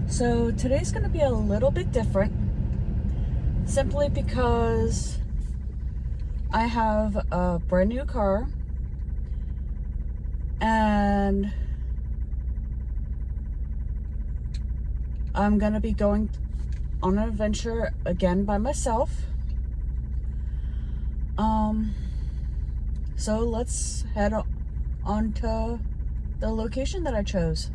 So today's going to be a little bit different, simply because I have a brand new car and I'm going to be going on an adventure again by myself. So let's head on to the location that I chose.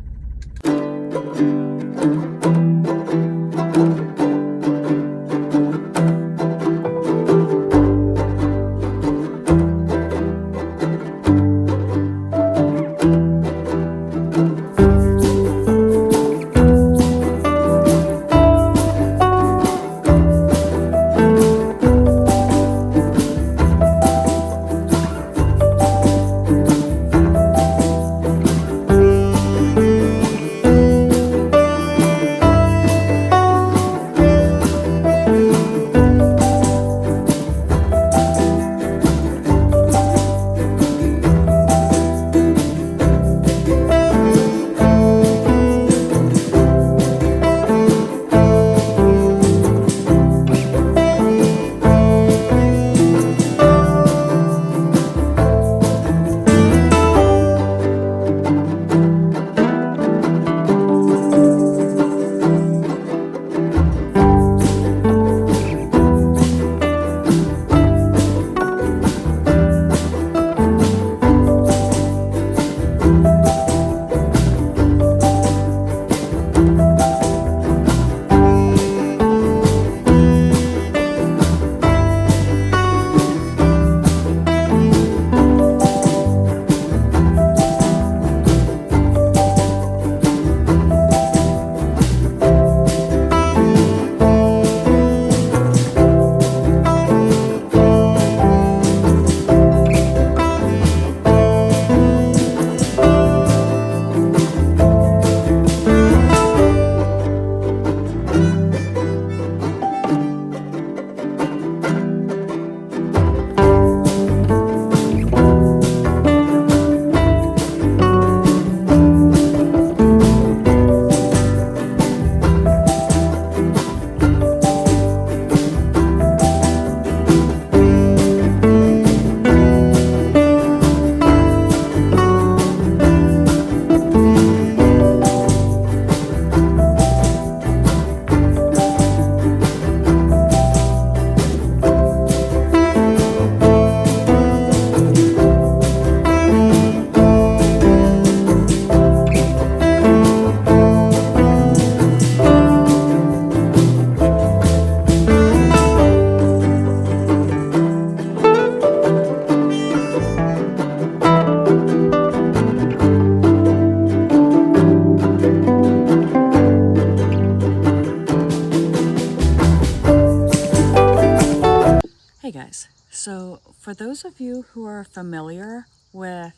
Hey guys, so for those of you who are familiar with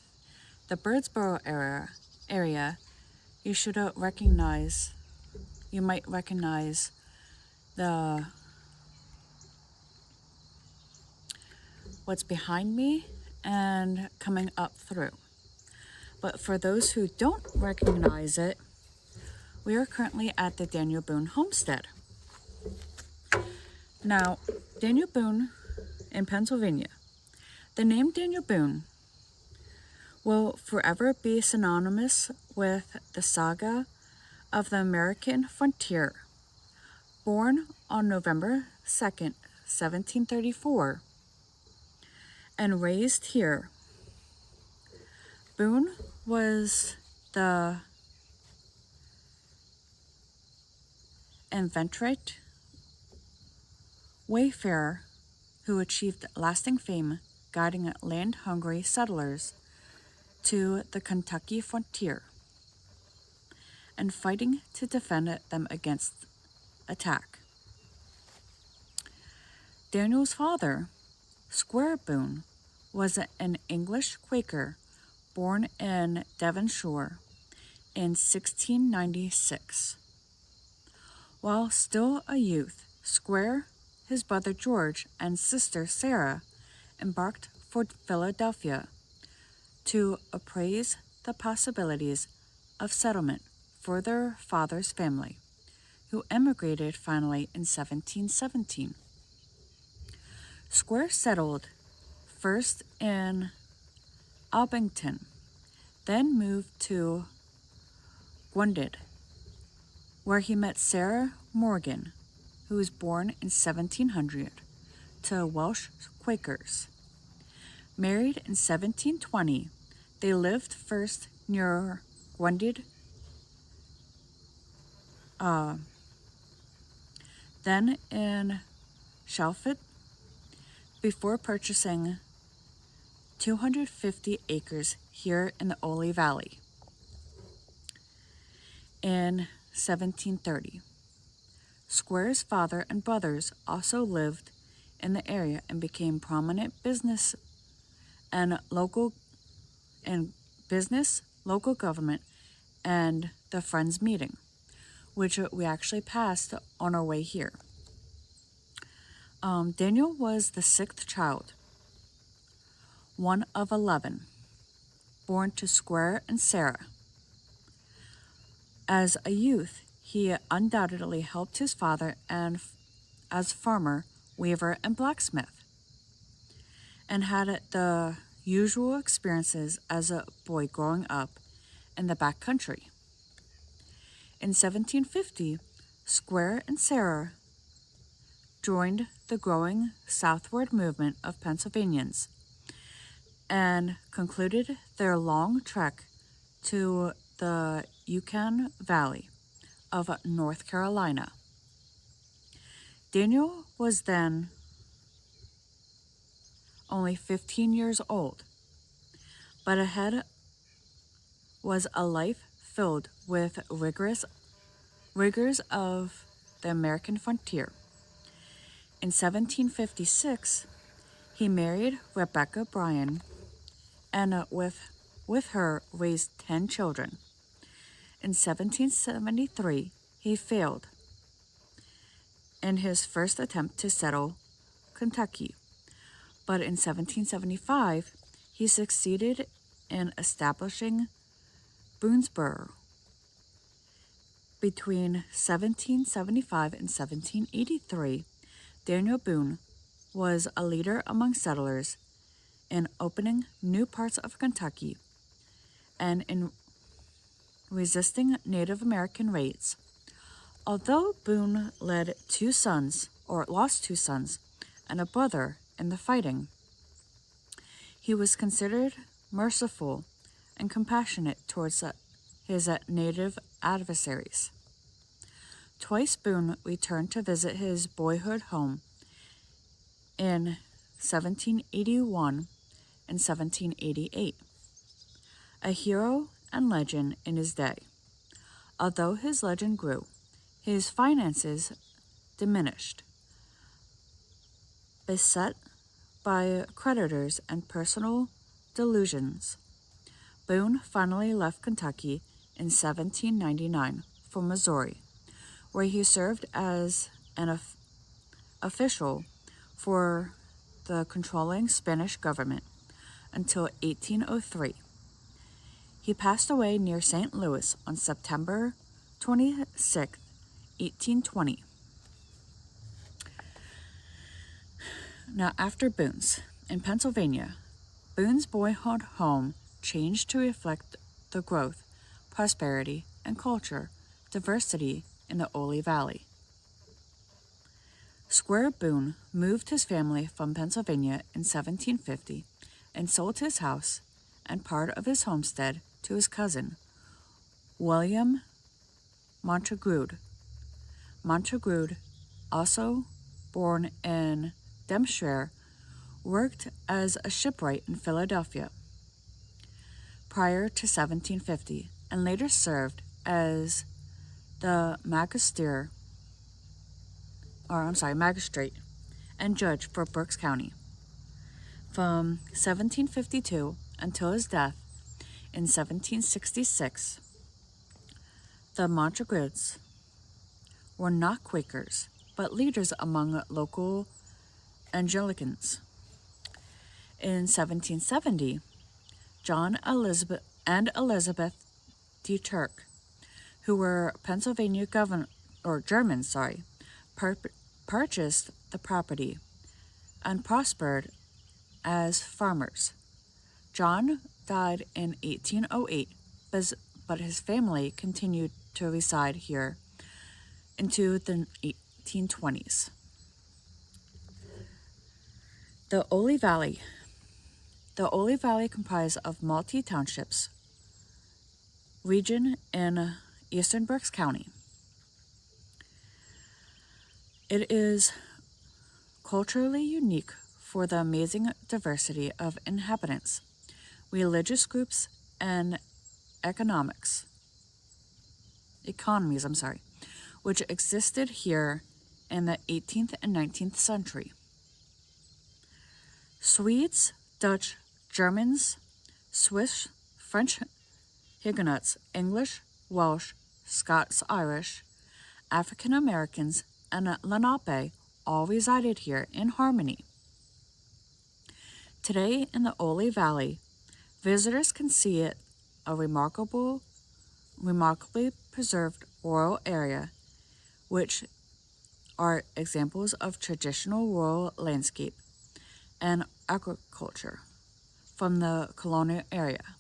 the Birdsboro area, you should recognize, you might recognize what's behind me and coming up through. But for those who don't recognize it, we are currently at the Daniel Boone Homestead. Now, Daniel Boone in Pennsylvania. The name Daniel Boone will forever be synonymous with the saga of the American frontier. Born on November 2nd, 1734, and raised here, Boone was the inveterate wayfarer who achieved lasting fame guiding land-hungry settlers to the Kentucky frontier and fighting to defend them against attack. Daniel's father, Squire Boone, was an English Quaker born in Devonshire in 1696. While still a youth, Square, his brother George, and sister Sarah embarked for Philadelphia to appraise the possibilities of settlement for their father's family, who emigrated finally in 1717. Square settled first in Abington, then moved to Gwynedd, where he met Sarah Morgan, who was born in 1700 to Welsh Quakers. Married in 1720, they lived first near Gwynedd, then in Shalford, before purchasing 250 acres here in the Ole Valley in 1730. Square's father and brothers also lived in the area and became prominent business, local government, and the Friends meeting, which we actually passed on our way here. Daniel was the sixth child, one of 11, born to Square and Sarah. As a youth, he undoubtedly helped his father as farmer, weaver, and blacksmith, and had the usual experiences as a boy growing up in the back country. In 1750, Square and Sarah joined the growing southward movement of Pennsylvanians and concluded their long trek to the Yukon Valley of North Carolina. Daniel was then only 15 years old, but ahead was a life filled with rigors of the American frontier. In 1756, he married Rebecca Bryan and with her raised 10 children. In 1773, he failed in his first attempt to settle Kentucky, but in 1775, he succeeded in establishing Boonesboro. Between 1775 and 1783, Daniel Boone was a leader among settlers in opening new parts of Kentucky and in resisting Native American raids. Although Boone lost two sons and a brother in the fighting, he was considered merciful and compassionate towards his native adversaries. Twice Boone returned to visit his boyhood home in 1781 and 1788, a hero and legend in his day. Although his legend grew, his finances diminished. Beset by creditors and personal delusions, Boone finally left Kentucky in 1799 for Missouri, where he served as an official for the controlling Spanish government until 1803. He passed away near St. Louis on September 26, 1820. Now, after Boone's, in Pennsylvania, Boone's boyhood home changed to reflect the growth, prosperity, and culture diversity in the Ole Valley. Square Boone moved his family from Pennsylvania in 1750 and sold his house and part of his homestead to his cousin, William Montagude. Montagude, also born in Dempshire, worked as a shipwright in Philadelphia prior to 1750 and later served as the magistrate and judge for Berks County. From 1752 until his death in 1766, the Montagudes were not Quakers, but leaders among local Anglicans. In 1770, John Elizabeth and Elizabeth de Turk, who were Pennsylvania Germans, purchased the property and prospered as farmers. John died in 1808, but his family continued to reside here into the 1820s. The Ole Valley. The Ole Valley comprised of multi-townships region in eastern Berks County. It is culturally unique for the amazing diversity of inhabitants, religious groups, and economies, which existed here in the 18th and 19th century. Swedes, Dutch, Germans, Swiss, French Huguenots, English, Welsh, Scots-Irish, African Americans, and Lenape all resided here in harmony. Today in the Ole Valley, visitors can see it a remarkably preserved rural area, which are examples of traditional rural landscape and agriculture from the colonial era.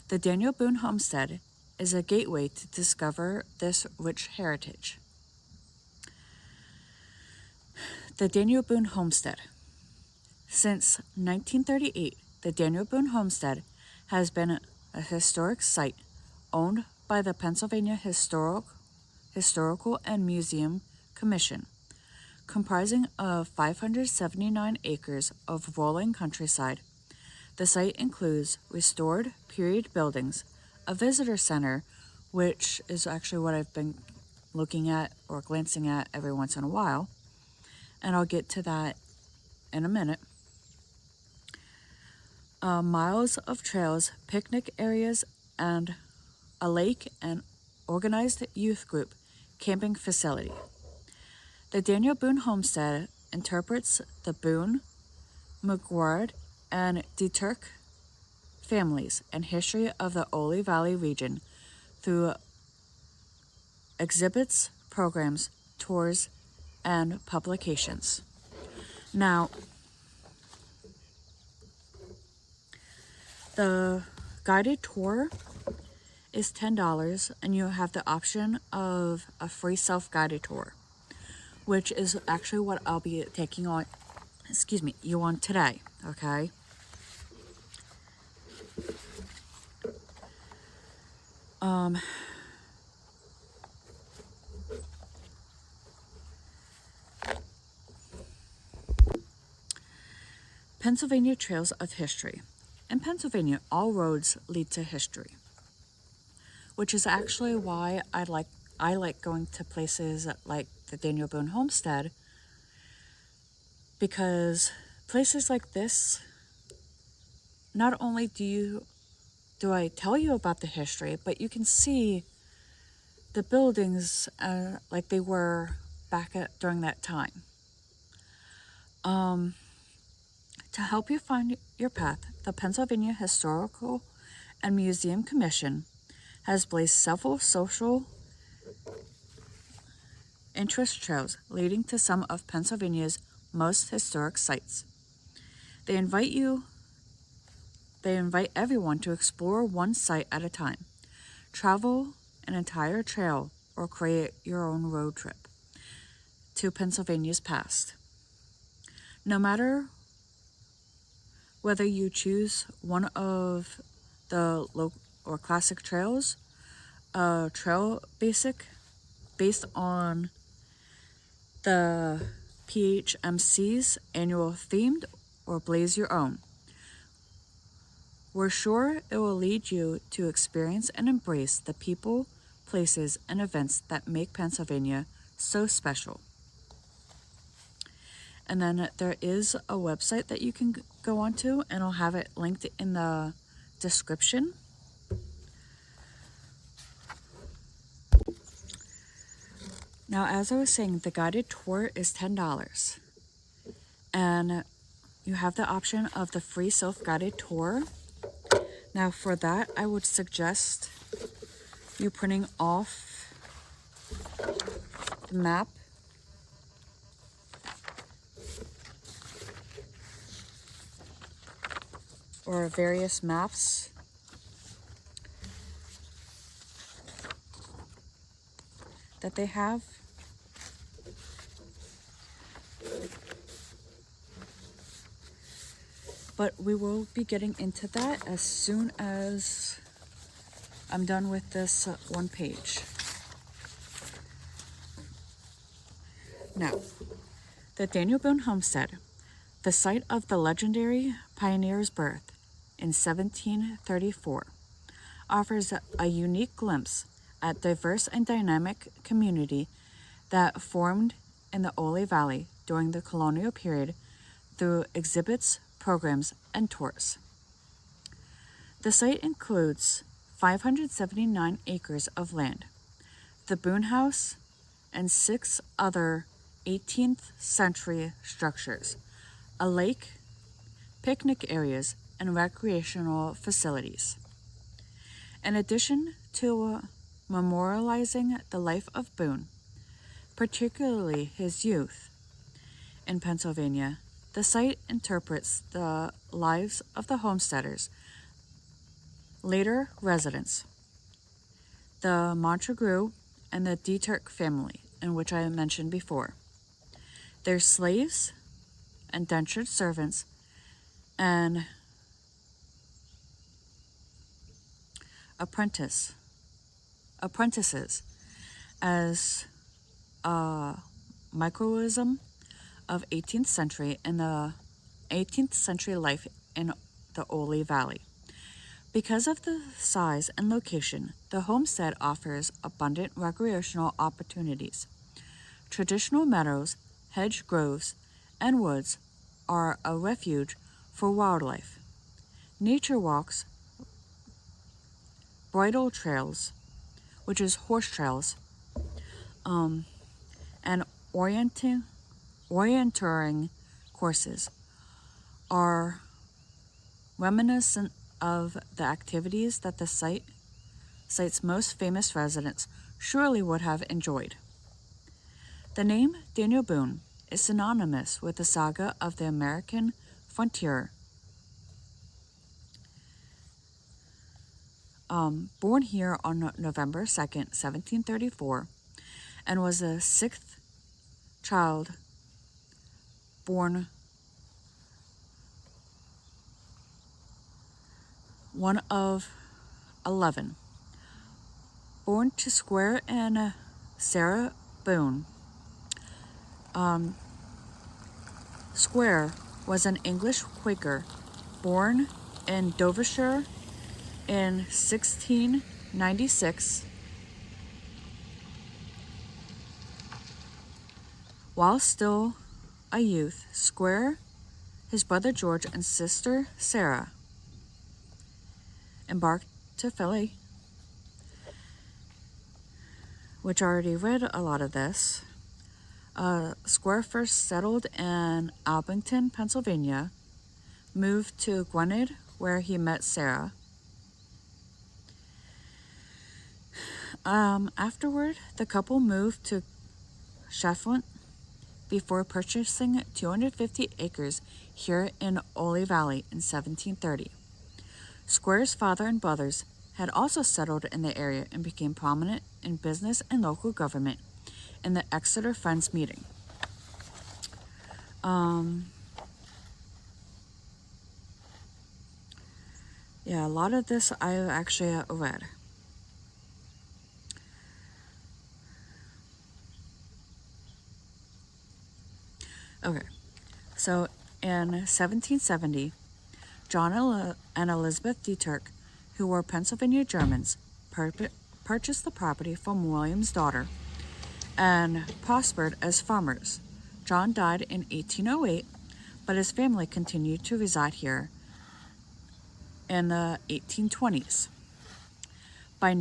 The Daniel Boone Homestead is a gateway to discover this rich heritage. The Daniel Boone Homestead. Since 1938, the Daniel Boone Homestead has been a historic site owned by the Pennsylvania Historical and Museum Commission, comprising of 579 acres of rolling countryside. The site includes restored period buildings, a visitor center, which is actually what I've been looking at or glancing at every once in a while, and I'll get to that in a minute. Miles of trails, picnic areas, and a lake and organized youth group camping facility. The Daniel Boone Homestead interprets the Boone, McGuard, and de Turk families and history of the Ole Valley region through exhibits, programs, tours, and publications. Now, the guided tour is $10, and you have the option of a free self-guided tour, which is actually what I'll be taking you on today, okay? Pennsylvania Trails of History. In Pennsylvania, all roads lead to history, which is actually why I like going to places like the Daniel Boone Homestead, because places like this, not only do I tell you about the history, but you can see the buildings like they were during that time. To help you find your path, the Pennsylvania Historical and Museum Commission has blazed several social interest trails leading to some of Pennsylvania's most historic sites. They invite everyone to explore one site at a time, travel an entire trail, or create your own road trip to Pennsylvania's past. No matter whether you choose one of the local or classic trails, a trail based on the PHMC's annual themed, or blaze your own. We're sure it will lead you to experience and embrace the people, places, and events that make Pennsylvania so special. And then there is a website that you can go onto, and I'll have it linked in the description. Now, as I was saying, the guided tour is $10. And you have the option of the free self-guided tour. Now, for that, I would suggest you printing off the map or various maps that they have. But we will be getting into that as soon as I'm done with this one page. Now, the Daniel Boone Homestead, the site of the legendary pioneer's birth in 1734, offers a unique glimpse at diverse and dynamic community that formed in the Ole Valley during the colonial period through exhibits, programs, and tours. The site includes 579 acres of land, the Boone House, and 6 other 18th century structures, a lake, picnic areas, and recreational facilities. In addition to memorializing the life of Boone, particularly his youth in Pennsylvania, the site interprets the lives of the homesteaders, later residents, the Montague and the Dieterk family, in which I mentioned before, their slaves, indentured servants, and apprentices as a microcosm of 18th century and the 18th century life in the Ole Valley. Because of the size and location, the homestead offers abundant recreational opportunities. Traditional meadows, hedge groves, and woods are a refuge for wildlife. Nature walks, bridle trails, which is horse trails, and orienteering courses are reminiscent of the activities that the site's most famous residents surely would have enjoyed. The name Daniel Boone is synonymous with the saga of the American frontier. Born here on November 2nd, 1734, and was the 6th child born, one of 11. Born to Square and Sarah Boone. Square was an English Quaker born in Dovershire in 1696. While still a youth, Square, his brother George, and sister Sarah embarked to Philly, which I already read a lot of this. Square first settled in Abington, Pennsylvania, moved to Gwinnett, where he met Sarah. Afterward, the couple moved to Shefflin before purchasing 250 acres here in Ole Valley in 1730. Square's father and brothers had also settled in the area and became prominent in business and local government in the Exeter Friends meeting. Yeah, a lot of this I've actually read. Okay, so in 1770, John and Elizabeth Dieterk, who were Pennsylvania Germans, purchased the property from William's daughter and prospered as farmers. John died in 1808, but his family continued to reside here in the 1820s. By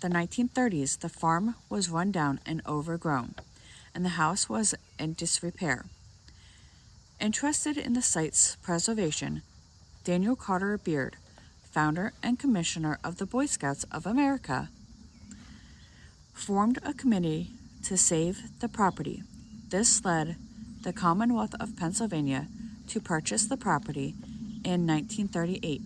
the 1930s, the farm was run down and overgrown, and the house was in disrepair. Interested in the site's preservation, Daniel Carter Beard, founder and commissioner of the Boy Scouts of America, formed a committee to save the property. This led the Commonwealth of Pennsylvania to purchase the property in 1938.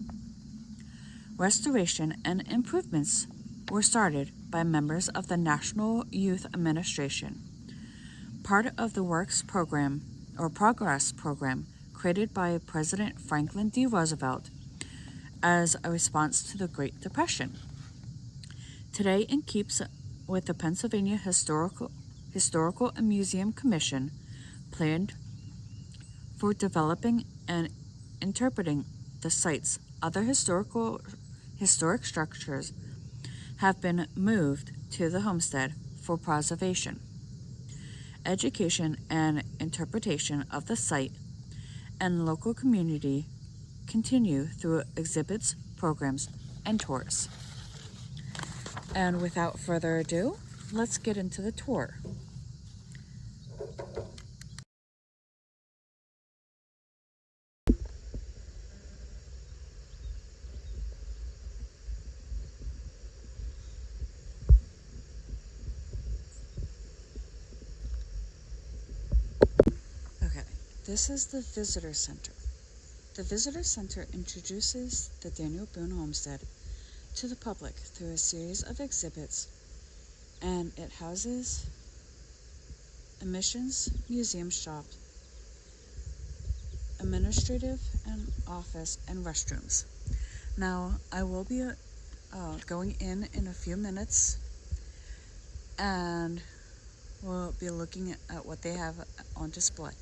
Restoration and improvements were started by members of the National Youth Administration, part of the Works Program or Progress Program created by President Franklin D. Roosevelt as a response to the Great Depression. Today, in keeps with the Pennsylvania Historical and Museum Commission, planned for developing and interpreting the site's other historic structures have been moved to the homestead for preservation, education, and interpretation of the site and local community continue through exhibits, programs, and tours. And without further ado, let's get into the tour. Okay, this is the Visitor Center. The Visitor Center introduces the Daniel Boone Homestead to the public through a series of exhibits, and it houses admissions, museum shop, administrative and office, and restrooms. Now, I will be going in a few minutes, and we'll be looking at what they have on display.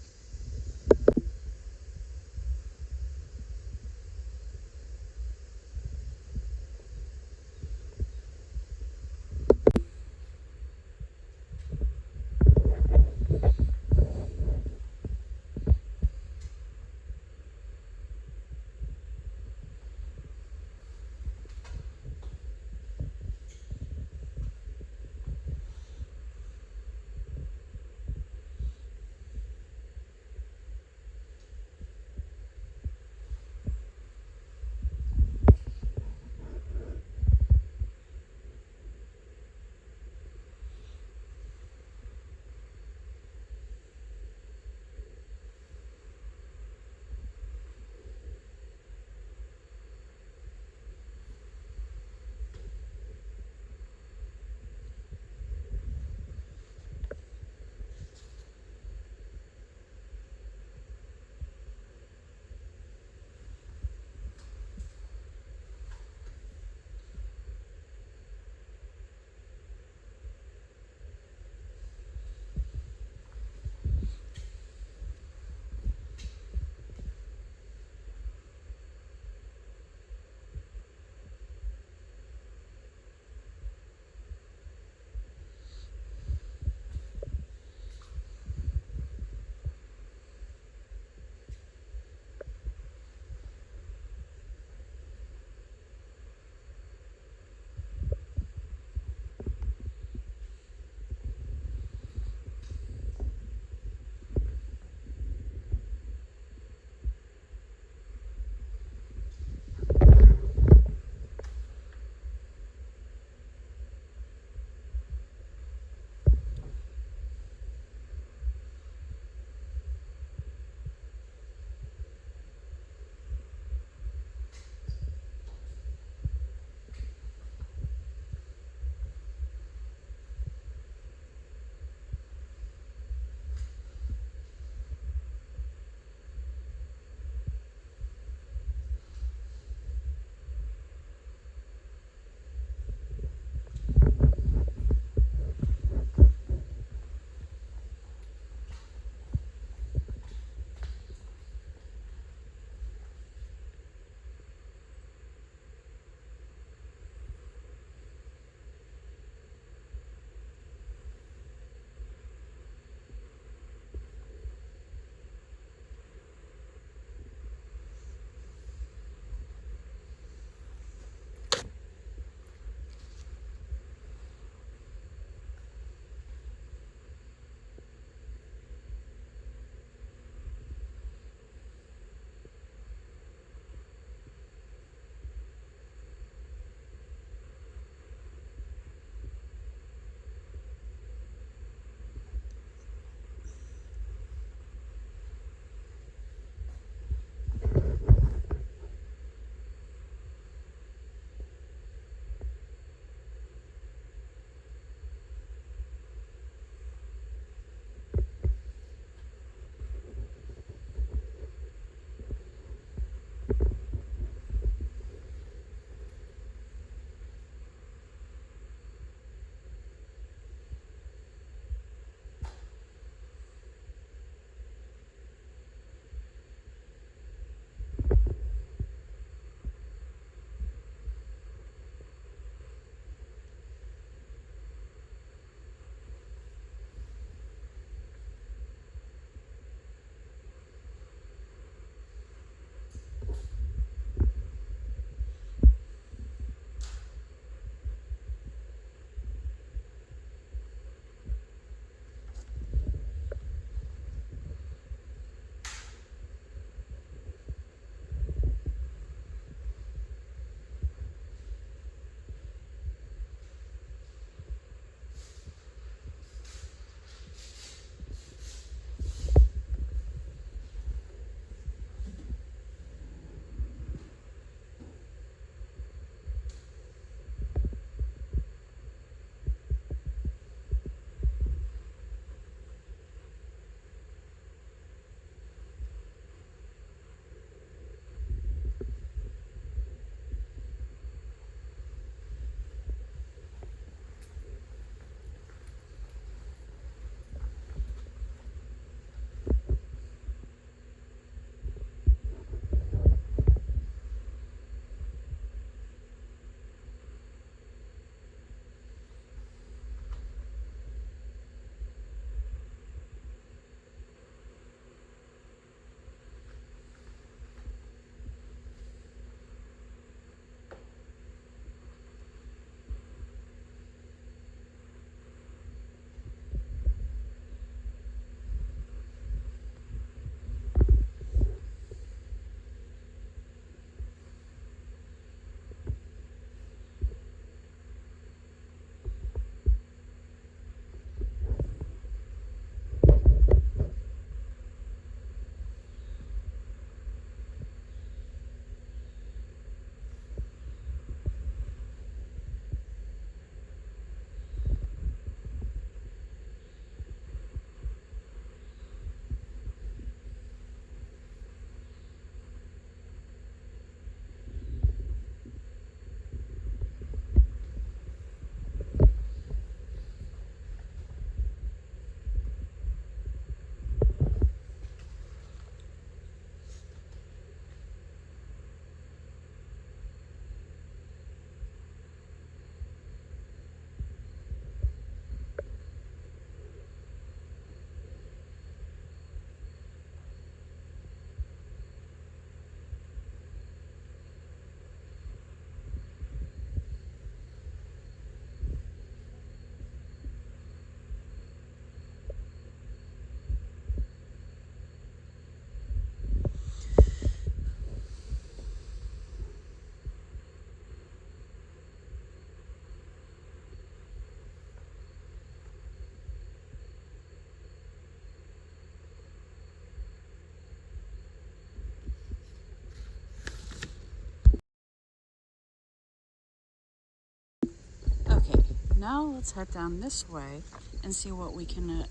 Now let's head down this way and see what we can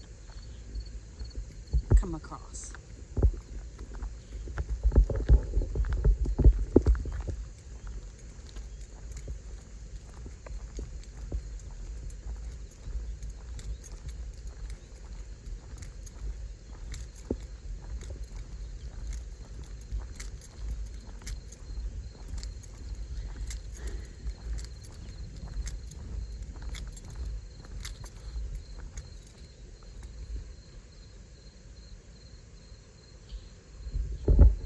come across.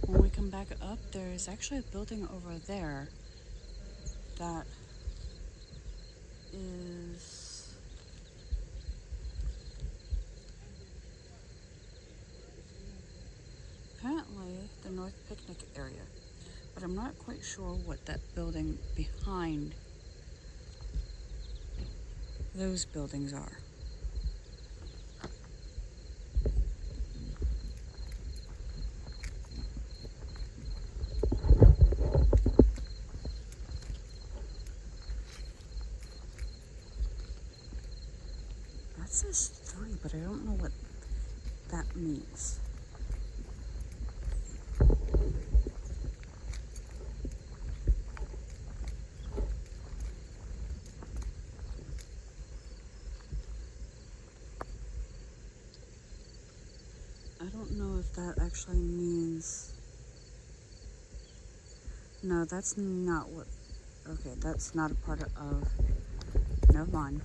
When we come back up, there's actually a building over there that is apparently the North Picnic area, but I'm not quite sure what that building behind those buildings are. That says 3, but I don't know what that means. I don't know if that actually means... No, that's not what... Okay, that's not a part of... Never mind.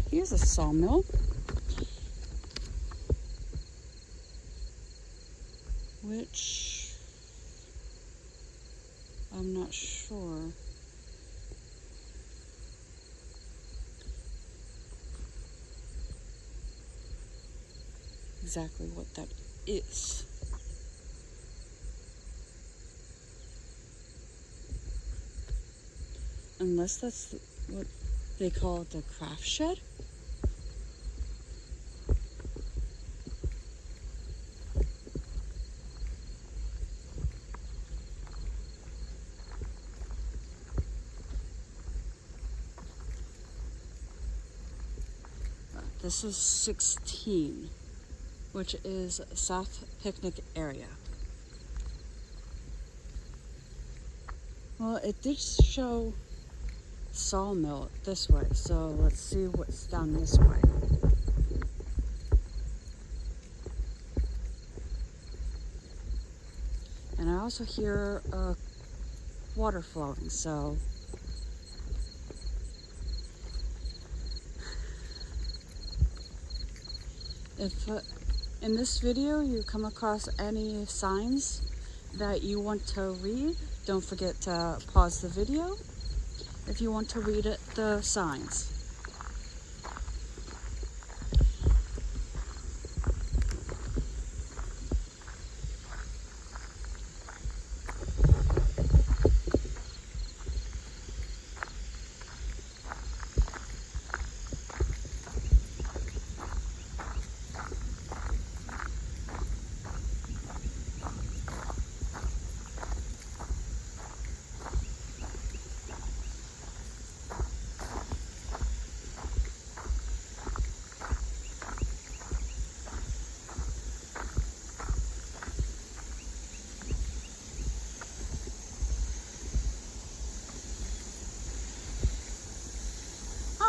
Here's a sawmill. Which I'm not sure. Exactly what that is. Unless that's what they call the craft shed. This is 16, which is South Picnic area. Well, it did show sawmill this way, so let's see what's down this way. And I also hear water flowing, so if In this video, you come across any signs that you want to read, don't forget to pause the video if you want to read the signs.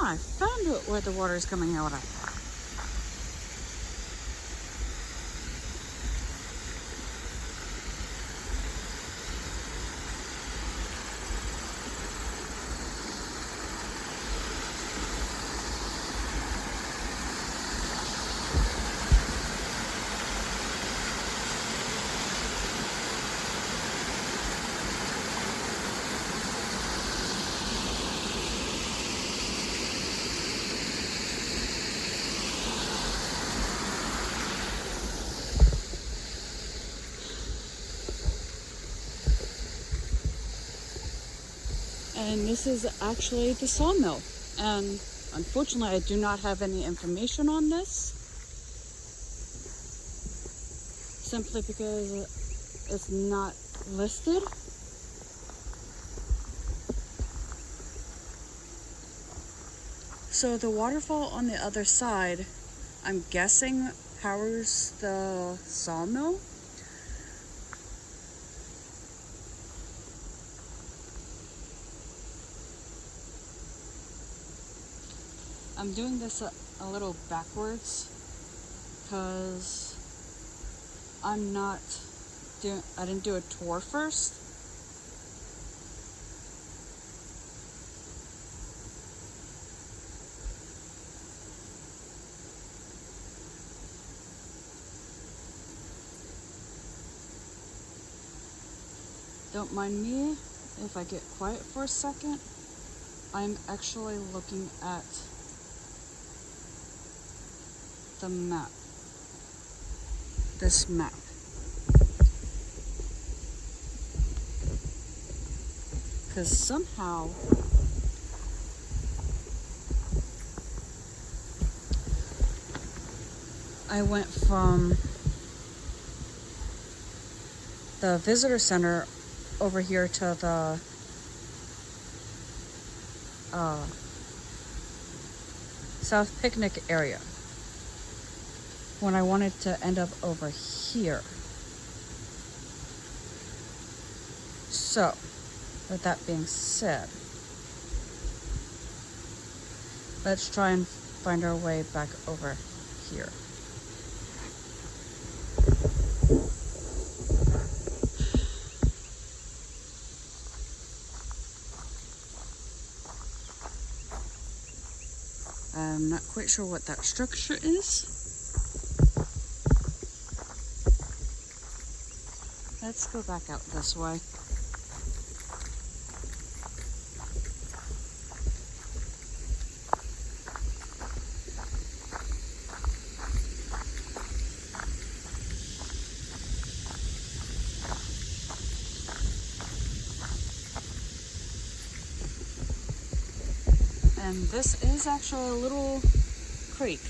I found it where the water is coming out of. And this is actually the sawmill. And unfortunately, I do not have any information on this, simply because it's not listed. So the waterfall on the other side, I'm guessing, powers the sawmill. I'm doing this a little backwards because I didn't do a tour first. Don't mind me if I get quiet for a second. I'm actually looking at the map. This map. Because somehow I went from the visitor center over here to the South Picnic area when I wanted to end up over here. So, with that being said, let's try and find our way back over here. I'm not quite sure what that structure is. Let's go back out this way. And this is actually a little creek.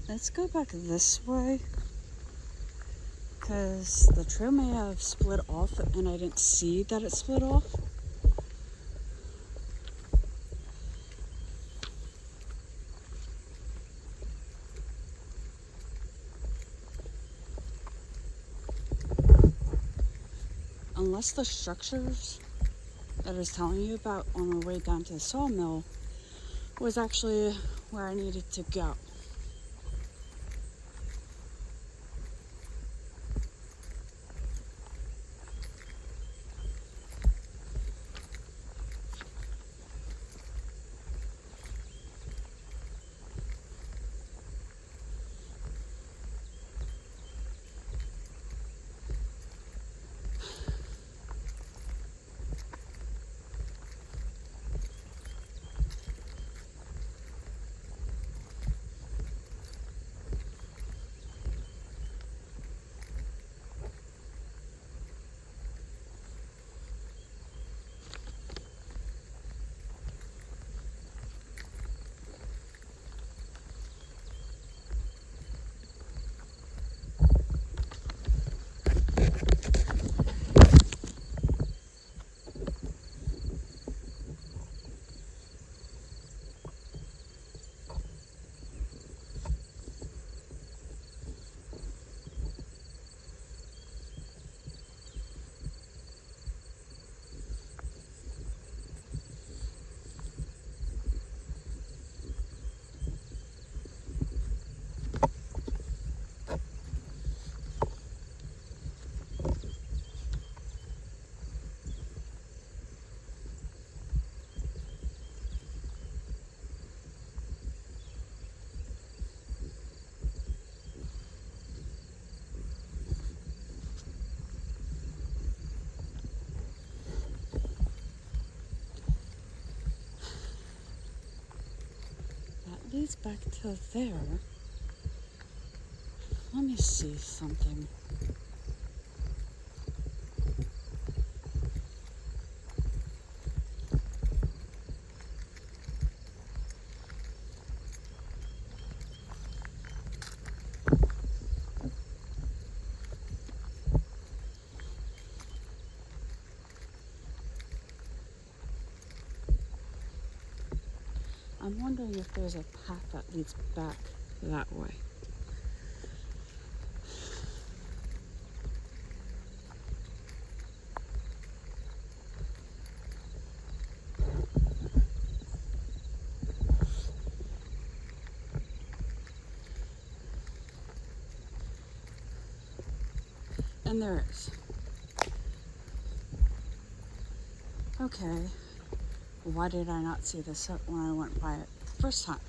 Let's go back this way, because the trail may have split off and I didn't see that it split off. Unless the structures that I was telling you about on our way down to the sawmill was actually where I needed to go. Leads back to there. Let me see something. I'm wondering if there's a path that leads back that way. And there is. Okay. Why did I not see this when I went by it the first time?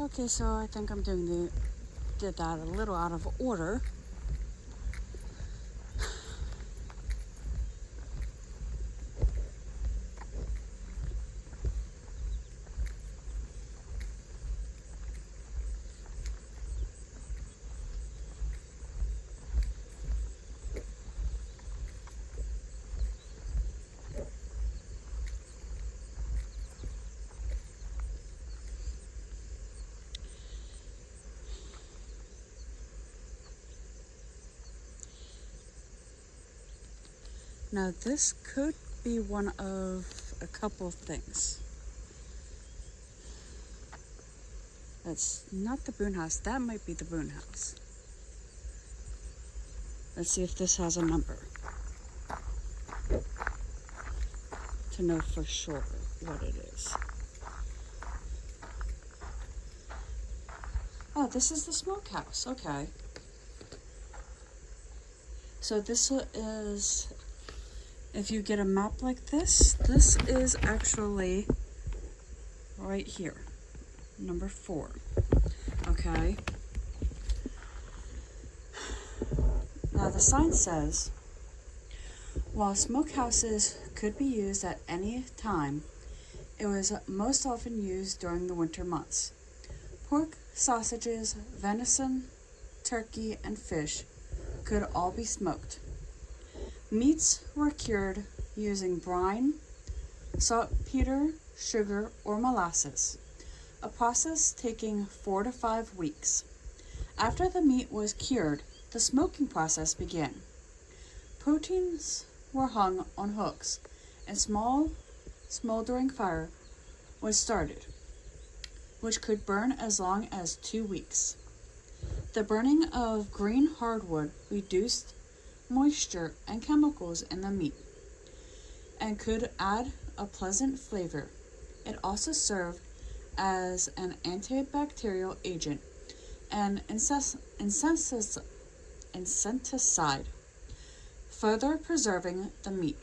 Okay, so I think I'm did that a little out of order. Now this could be one of a couple of things. That's not the Boone house. That might be the Boone house. Let's see if this has a number to know for sure what it is. this is the smokehouse. Okay. So this is, if you get a map like this is actually right here, number 4. Okay. Now the sign says, while smokehouses could be used at any time, it was most often used during the winter months. Pork, sausages, venison, turkey, and fish could all be smoked. Meats were cured using brine, saltpeter, sugar, or molasses, a process taking 4 to 5 weeks. After the meat was cured, the smoking process began. Proteins were hung on hooks, and small, smoldering fire was started, which could burn as long as 2 weeks. The burning of green hardwood reduced moisture and chemicals in the meat and could add a pleasant flavor. It also served as an antibacterial agent and insecticide, further preserving the meat.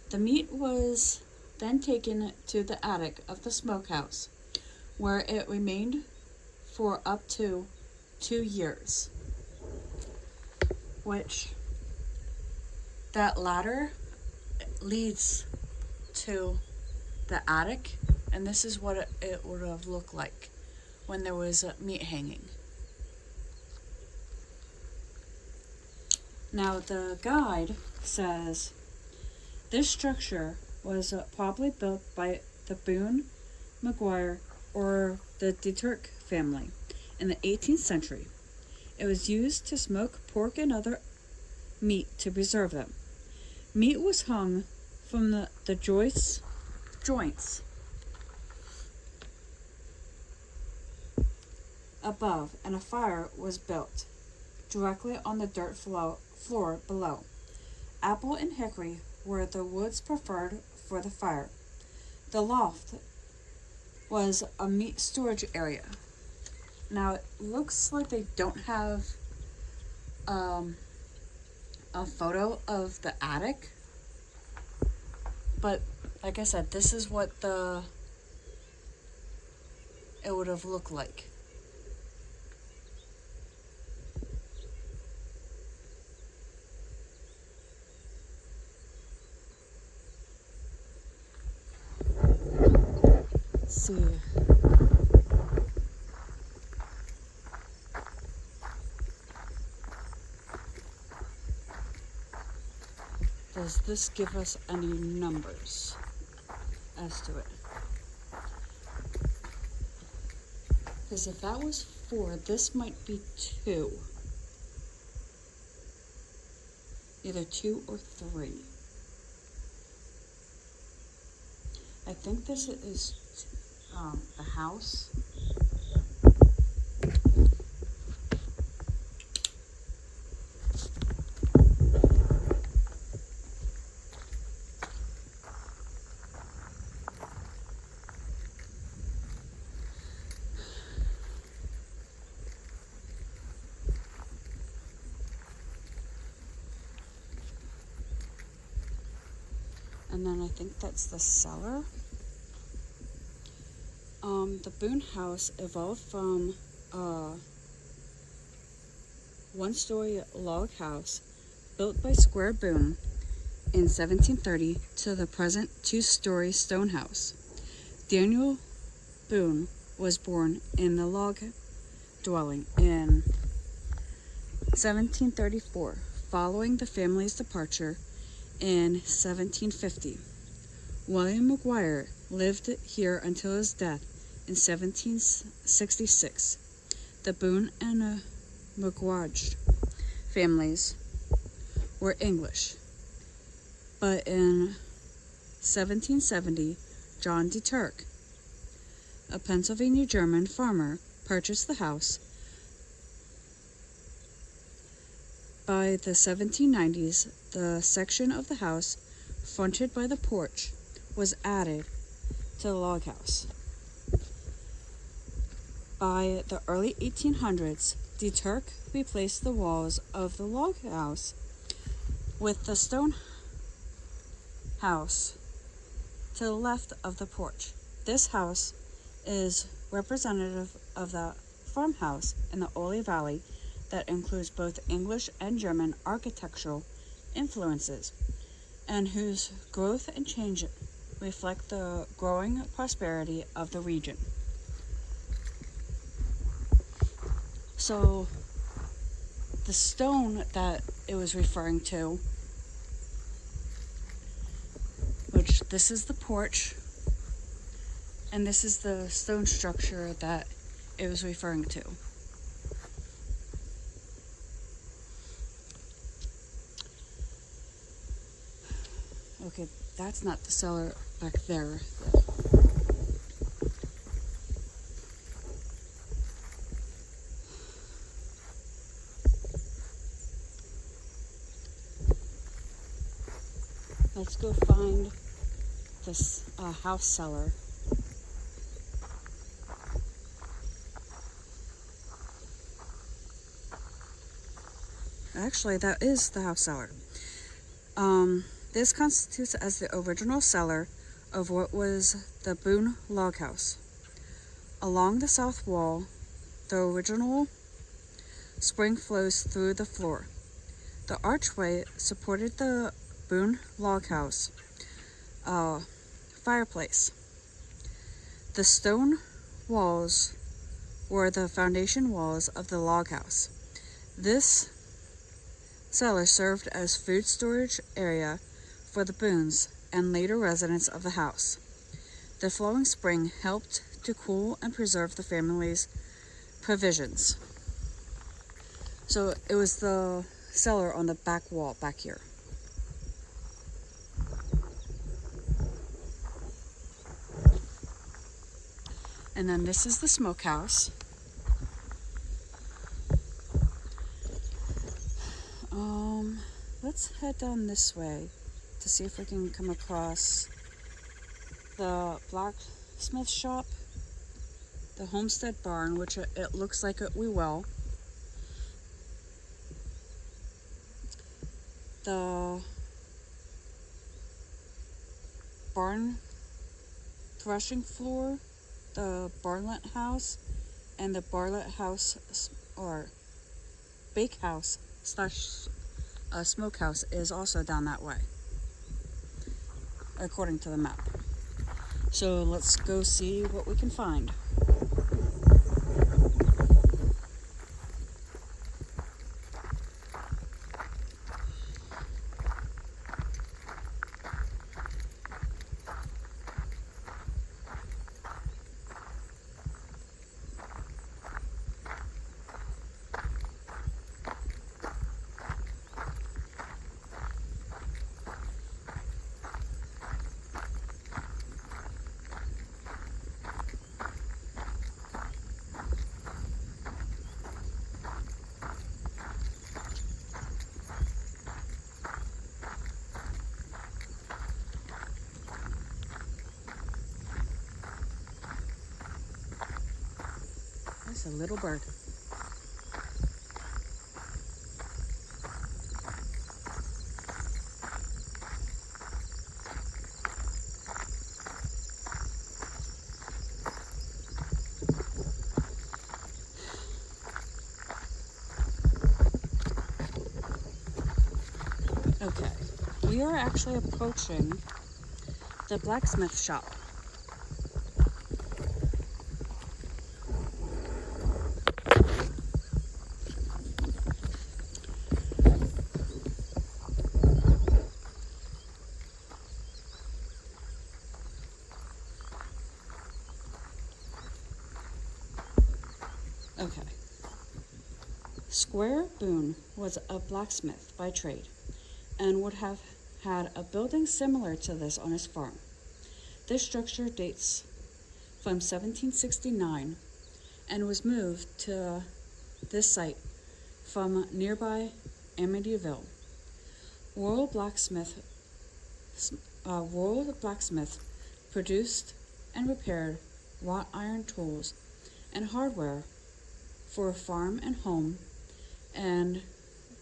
The meat was then taken to the attic of the smokehouse, where it remained for up to 2 years, which that ladder leads to the attic, and this is what it would have looked like when there was meat hanging. Now the guide says this structure was probably built by the Boone, McGuire, or the DeTurk family in the 18th century. It was used to smoke pork and other meat to preserve them. Meat was hung from the joints above, and a fire was built directly on the dirt floor below. Apple and hickory were the woods preferred for the fire. The loft was a meat storage area. Now it looks like they don't have a photo of the attic, but like I said, this is what it would have looked like. Let's see. Does this give us any numbers as to it? Because if that was 4, this might be 2. Either 2 or 3. I think this is the house. And then I think that's the cellar. The Boone house evolved from a one-story log house built by Squire Boone in 1730 to the present 2-story stone house. Daniel Boone was born in the log dwelling in 1734, following the family's departure in 1750. William McGuire lived here until his death in 1766. The Boone and McGuire families were English, but in 1770, John DeTurk, a Pennsylvania German farmer, purchased the house. By the 1790s, the section of the house fronted by the porch was added to the log house. By the early 1800s, the Turk replaced the walls of the log house with the stone house to the left of the porch. This house is representative of the farmhouse in the Ole Valley that includes both English and German architectural influences, and whose growth and change reflect the growing prosperity of the region. So the stone that it was referring to, which this is the porch, and this is the stone structure that it was referring to. Okay, that's not the cellar back there. Let's go find this house cellar. Actually, that is the house cellar. This constitutes as the original cellar of what was the Boone log house. Along the south wall, the original spring flows through the floor. The archway supported the Boone log house fireplace. The stone walls were the foundation walls of the log house. This cellar served as food storage area for the Boones and later residents of the house. The flowing spring helped to cool and preserve the family's provisions. So it was the cellar on the back wall back here. And then this is the smokehouse. Let's head down this way to see if we can come across the blacksmith shop, the homestead barn, which it looks like we will, the barn threshing floor, the barlet house, and the barlet house or bakehouse slash smokehouse is also down that way, according to the map. So let's go see what we can find. That's a little bird. Okay, we are actually approaching the blacksmith shop. Okay. Squire Boone was a blacksmith by trade and would have had a building similar to this on his farm. This structure dates from 1769 and was moved to this site from nearby Amityville. Rural Blacksmith produced and repaired wrought iron tools and hardware for farm and home, and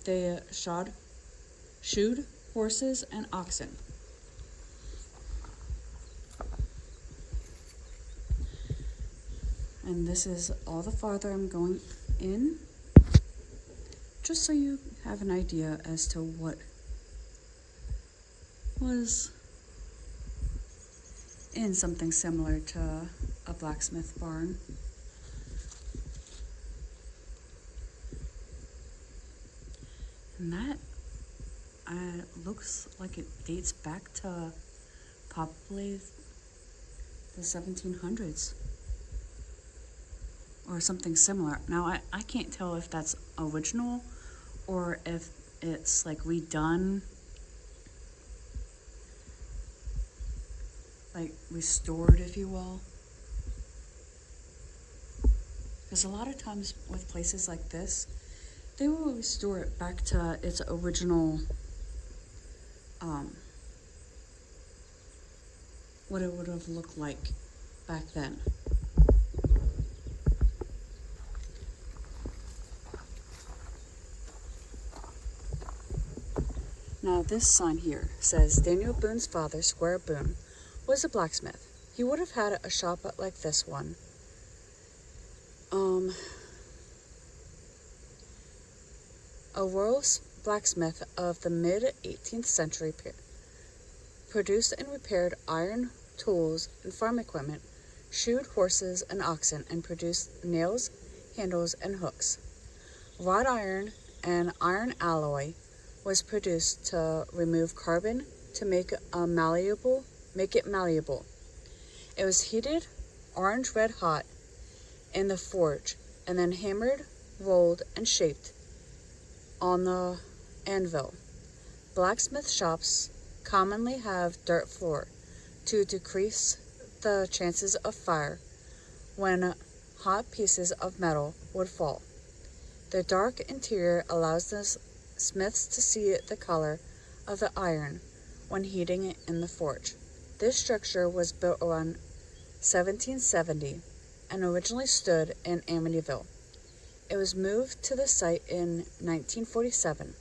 they shoed horses and oxen. And this is all the farther I'm going in, just so you have an idea as to what was in something similar to a blacksmith barn. And that looks like it dates back to probably the 1700s or something similar. Now, I can't tell if that's original or if it's like redone, like restored, if you will. Because a lot of times with places like this, they will restore it back to its original, what it would have looked like back then. Now this sign here says Daniel Boone's father, Squire Boone, was a blacksmith. He would have had a shop like this one. A royal blacksmith of the mid-18th century produced and repaired iron tools and farm equipment, shoed horses and oxen, and produced nails, handles, and hooks. Wrought iron and iron alloy was produced to remove carbon to make it malleable. It was heated orange red hot in the forge and then hammered, rolled, and shaped on the anvil. Blacksmith shops commonly have dirt floor to decrease the chances of fire when hot pieces of metal would fall. The dark interior allows the smiths to see the color of the iron when heating it in the forge. This structure was built around 1770 and originally stood in Amityville. It was moved to the site in 1947.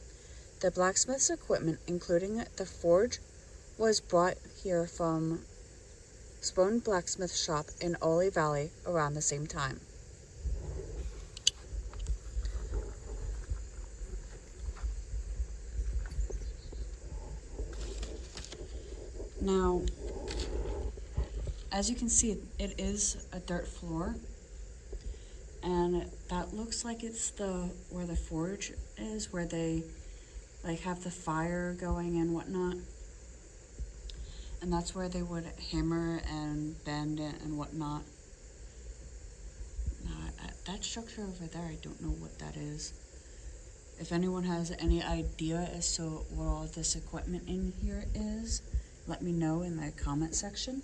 The blacksmith's equipment, including the forge, was brought here from Spohn Blacksmith Shop in Ole Valley around the same time. Now, as you can see, it is a dirt floor, and that looks like it's where the forge is, where they like have the fire going and whatnot. And that's where they would hammer and bend it and whatnot. That structure over there, I don't know what that is. If anyone has any idea as to what all this equipment in here is, let me know in the comment section.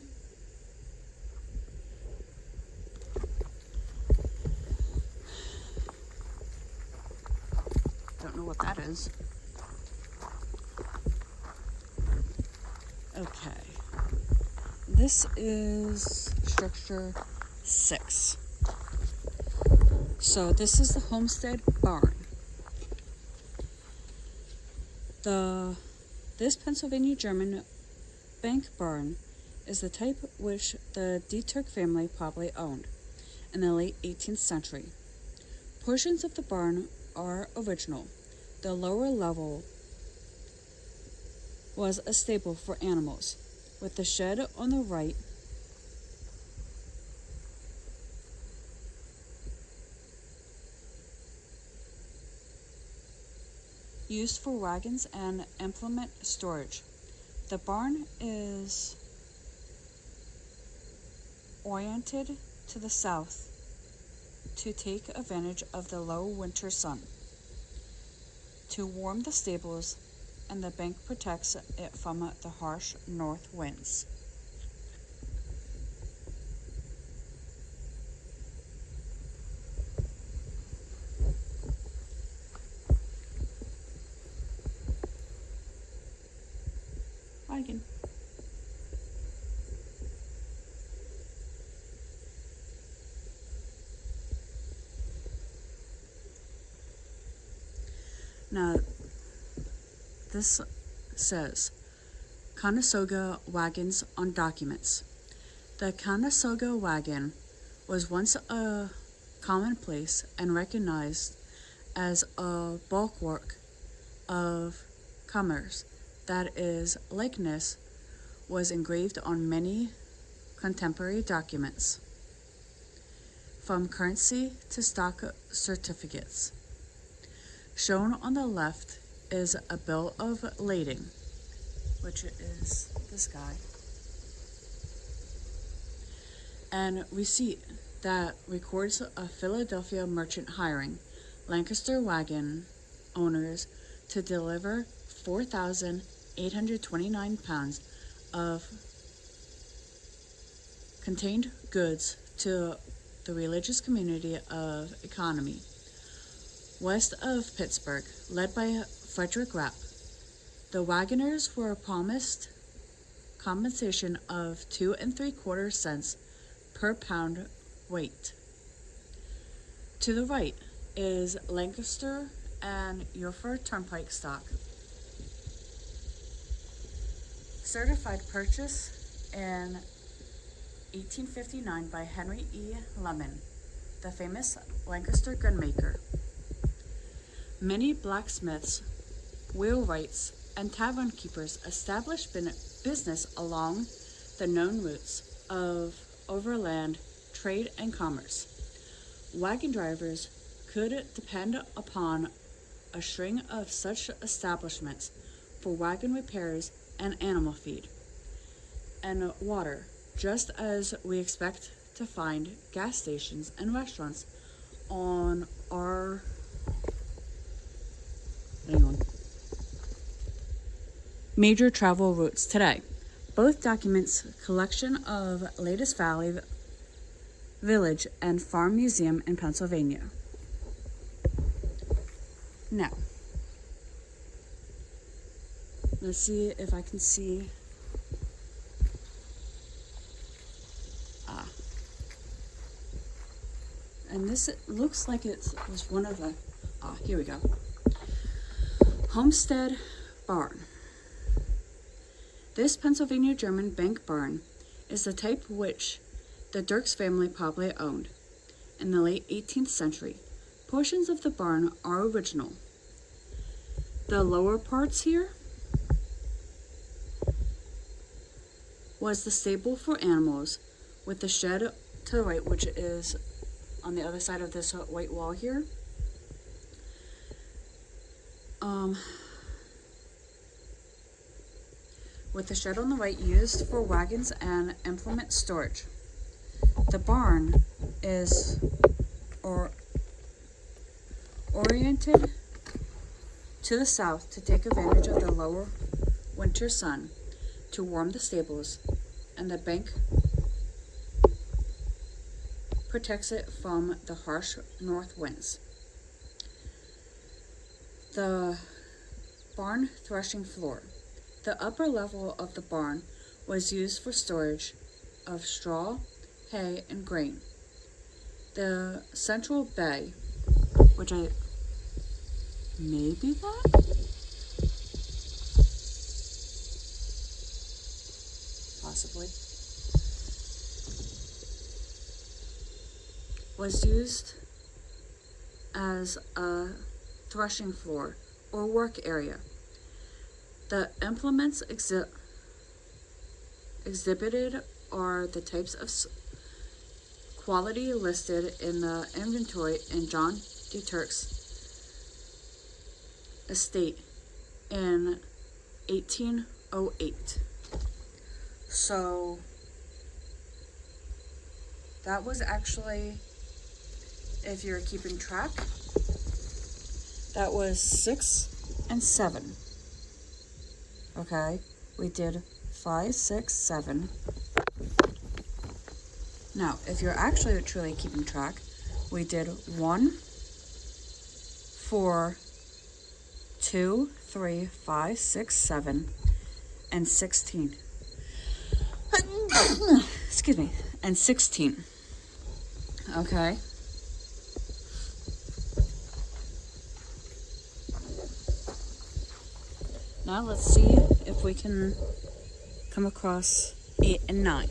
Don't know what that is. Okay. This is structure 6. So this is the Homestead barn. This Pennsylvania German bank barn is the type which the Dietrich family probably owned in the late 18th century. Portions of the barn are original. The lower level was a stable for animals, with the shed on the right used for wagons and implement storage. The barn is oriented to the south to take advantage of the low winter sun, to warm the stables, and the bank protects it from the harsh north winds. Wagon. Now, this says Conestoga wagons on documents. The Conestoga wagon was once a commonplace and recognized as a bulwark of commerce. That is, likeness was engraved on many contemporary documents, from currency to stock certificates. Shown on the left is a bill of lading, which is this guy, and receipt that records a Philadelphia merchant hiring Lancaster wagon owners to deliver 4,829 pounds of contained goods to the religious community of Economy, west of Pittsburgh, led by Frederick Rapp. The wagoners were promised compensation of 2 3/4 cents per pound weight. To the right is Lancaster and Yorford Turnpike stock. Certified purchase in 1859 by Henry E. Lemon, the famous Lancaster gunmaker. Many blacksmiths, wheelwrights, and tavern keepers established business along the known routes of overland trade and commerce. Wagon drivers could depend upon a string of such establishments for wagon repairs and animal feed and water, just as we expect to find gas stations and restaurants on our major travel routes today. Both documents collection of latest Valley Village and Farm Museum in Pennsylvania. Now, let's see if I can see. And this looks like it was one of the, here we go. Homestead barn. This Pennsylvania German bank barn is the type which the Dirks family probably owned in the late 18th century. Portions of the barn are original. The lower parts here was the stable for animals, with the shed to the right, which is on the other side of this white wall here. With the shed on the right used for wagons and implement storage. The barn is oriented to the south to take advantage of the lower winter sun to warm the stables, and the bank protects it from the harsh north winds. The barn threshing floor. The upper level of the barn was used for storage of straw, hay, and grain. The central bay, which maybe that? Possibly. Was used as a threshing floor or work area. The implements exhibited are the types of quality listed in the inventory in John de Turk's estate in 1808. So that was actually, if you're keeping track, that was 6 and 7. Okay, we did 5, 6, 7. Now, if you're actually truly keeping track, we did 1, 4, 2, 3, 5, 6, 7, and 16. Excuse me, and 16. Okay. Now let's see if we can come across 8 and 9.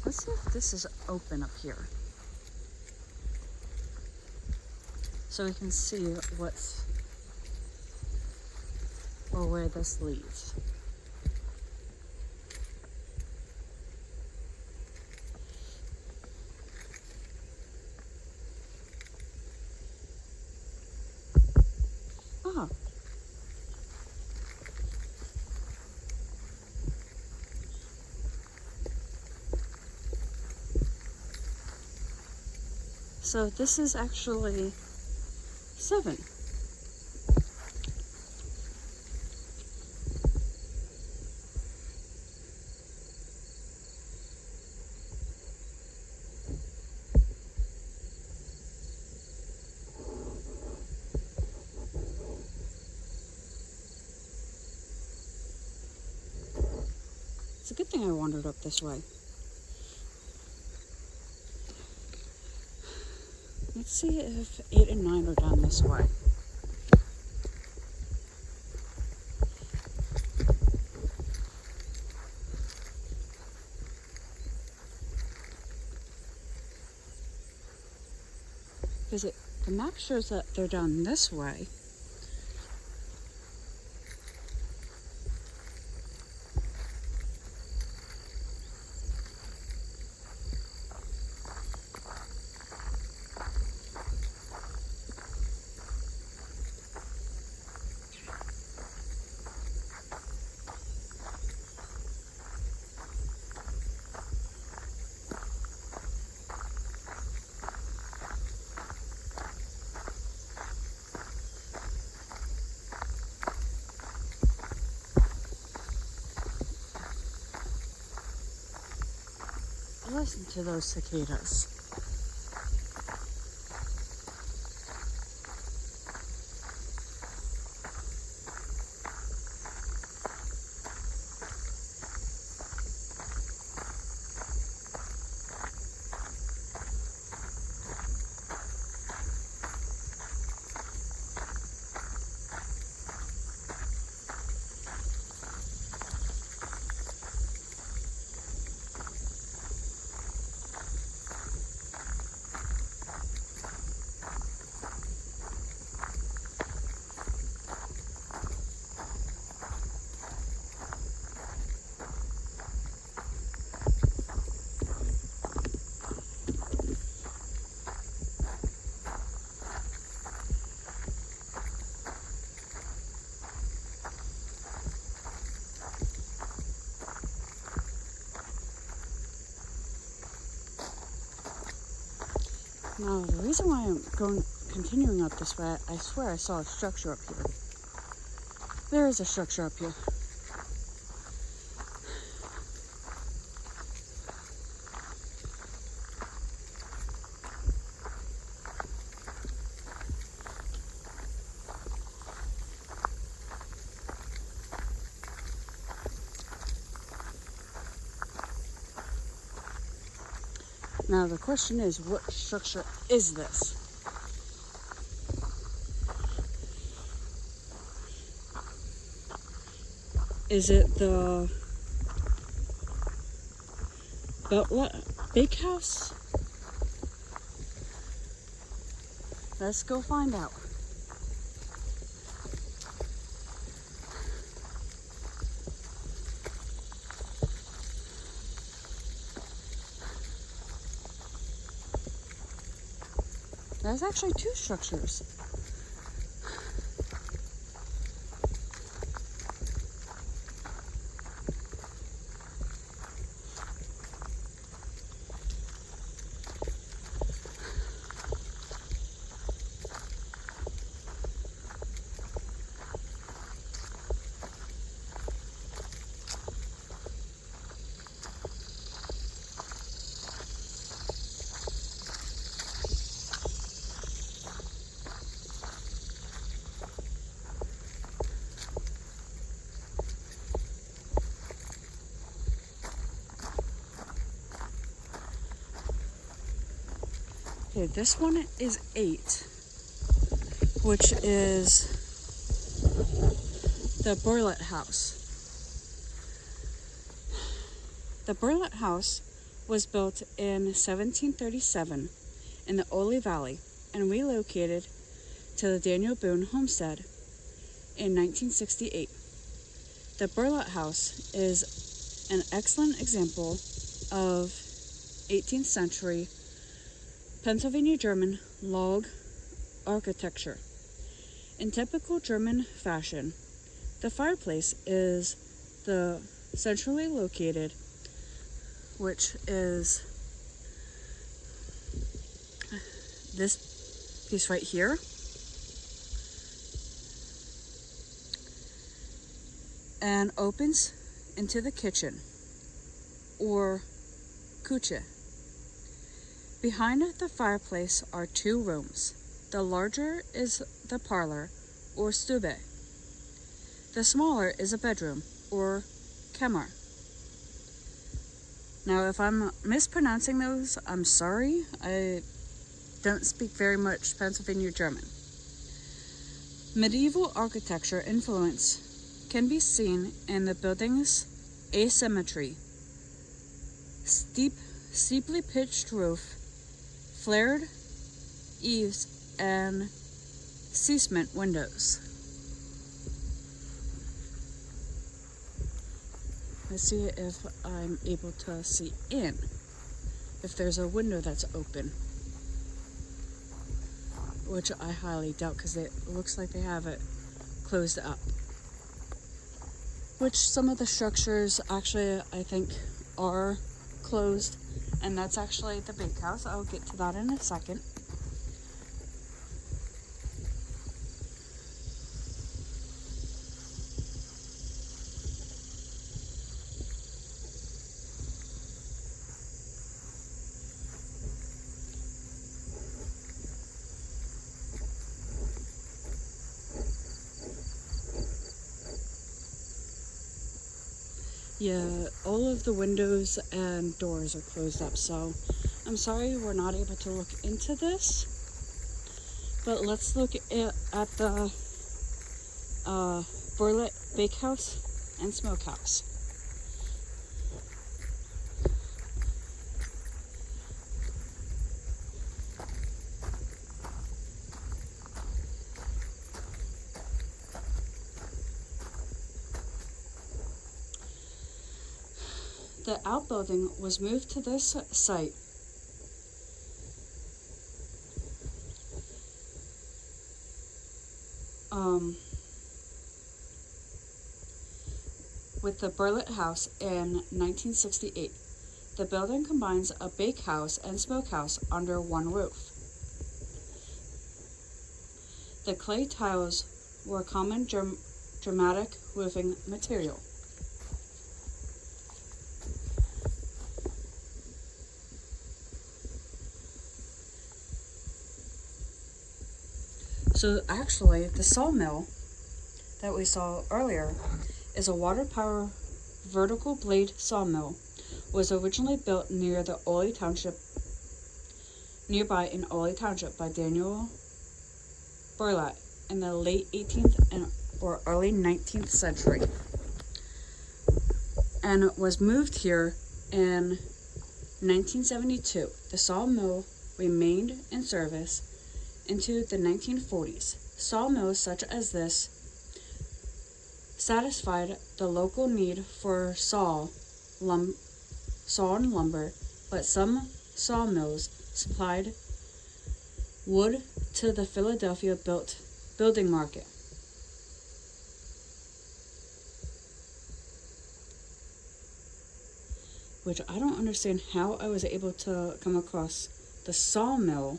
Let's see if this is open up here, so we can see what's, or where this leads. Oh. So this is actually 7. It's a good thing I wandered up this way. Let's see if 8 and 9 are down this way. Because the map shows that they're down this way. Listen to those cicadas. Now, the reason why I'm continuing up this way, I swear I saw a structure up here. There is a structure up here. Now the question is, what structure is this? Is it the big house? Let's go find out. There's actually 2 structures. Okay, this one is 8, which is the Burlett House. The Burlett House was built in 1737 in the Ole Valley and relocated to the Daniel Boone Homestead in 1968. The Burlett House is an excellent example of 18th century Pennsylvania German log architecture. In typical German fashion, the fireplace is the centrally located, which is this piece right here. And opens into the kitchen, or Küche. Behind the fireplace are 2 rooms. The larger is the parlor, or Stube. The smaller is a bedroom, or Kammer. Now, if I'm mispronouncing those, I'm sorry. I don't speak very much Pennsylvania German. Medieval architecture influence can be seen in the building's asymmetry. Steeply pitched roof, flared eaves, and casement windows. Let's see if I'm able to see in, if there's a window that's open, which I highly doubt because it looks like they have it closed up. Which some of the structures actually I think are closed, and that's actually the bakehouse. I'll get to that in a second. Yeah, all of the windows and doors are closed up, so I'm sorry we're not able to look into this. But let's look at the Burlett Bakehouse and Smokehouse. The outbuilding was moved to this site with the Burlett House in 1968. The building combines a bakehouse and smokehouse under one roof. The clay tiles were a common dramatic roofing material. So actually, the sawmill that we saw earlier is a water power vertical blade sawmill. Was originally built near the Ole Township, nearby in Ole Township by Daniel Burlett in the late 18th or early 19th century, and was moved here in 1972. The sawmill remained in service into the 1940s. Sawmills such as this satisfied the local need for sawn lumber, but some sawmills supplied wood to the Philadelphia building market. Which I don't understand how I was able to come across the sawmill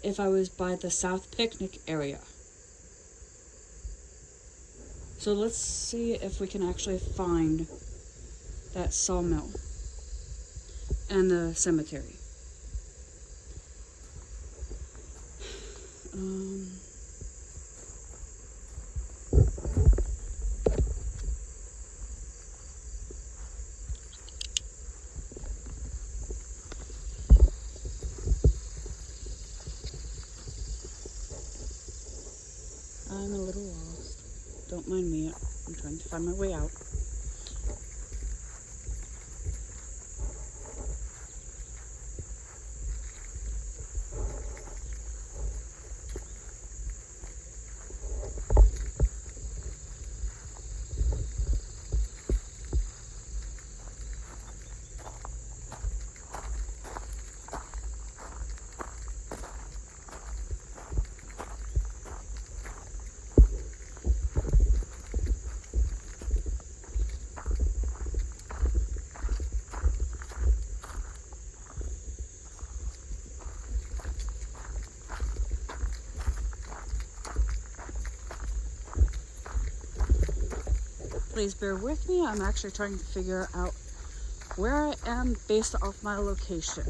if I was by the South Picnic area. So let's see if we can actually find that sawmill and the cemetery. I'm a little lost. Don't mind me. I'm trying to find my way out. Please bear with me. I'm actually trying to figure out where I am based off my location.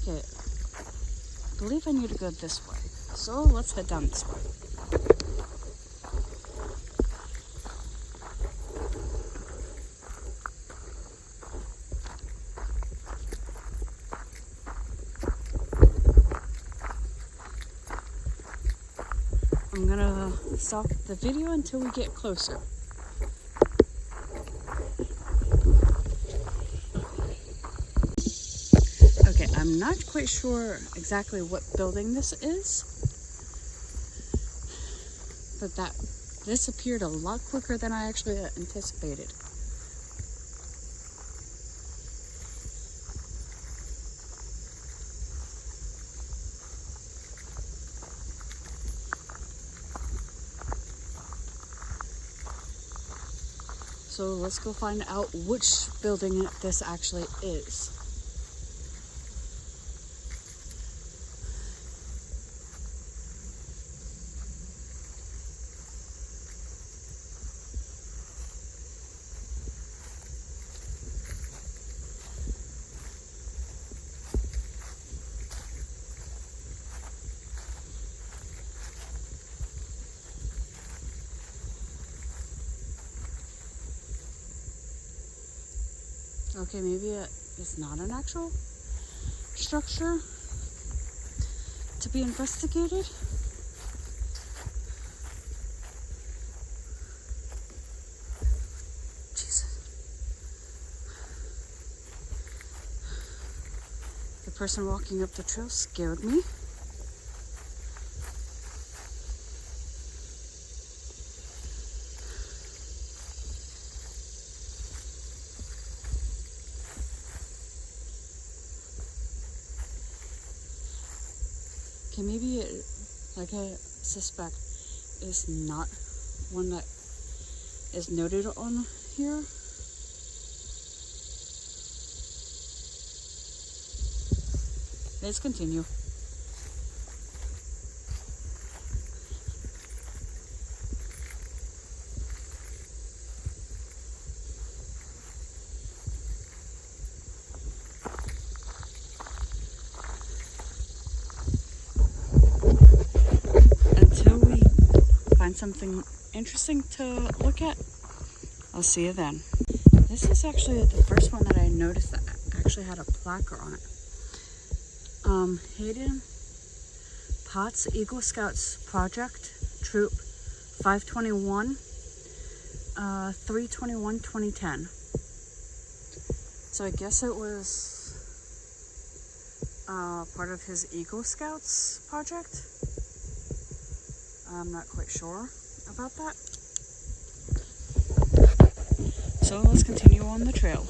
Okay, I believe I need to go this way. So let's head down this way. I'm gonna stop the video until we get closer. Okay, I'm not quite sure exactly what building this is, but this appeared a lot quicker than I actually anticipated. So let's go find out which building this actually is. Okay, maybe it's not an actual structure to be investigated. Jesus. The person walking up the trail scared me. Okay, maybe it, like I suspect, is not one that is noted on here. Let's continue. Something interesting to look at. I'll see you then. This is actually the first one that I noticed that actually had a plaque on it. Hayden Potts, Eagle Scouts Project, Troop 521, 3/21/2010. So I guess it was part of his Eagle Scouts project. I'm not quite sure about that. So let's continue on the trail.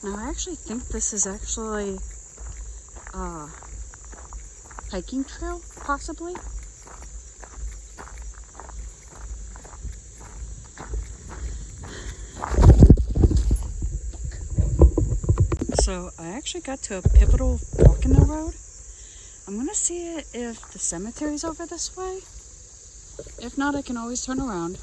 Now I actually think this is actually a hiking trail, possibly. So I actually got to a pivotal fork in the road. I'm gonna see if the cemetery's over this way. If not, I can always turn around.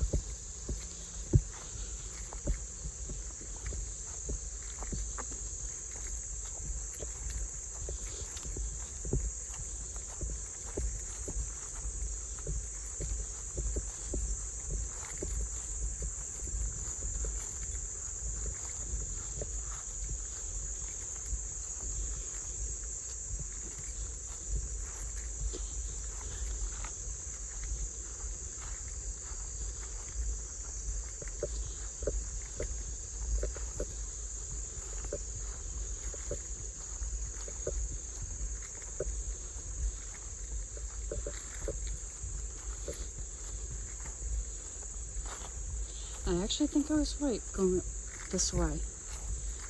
I actually think I was right going this way,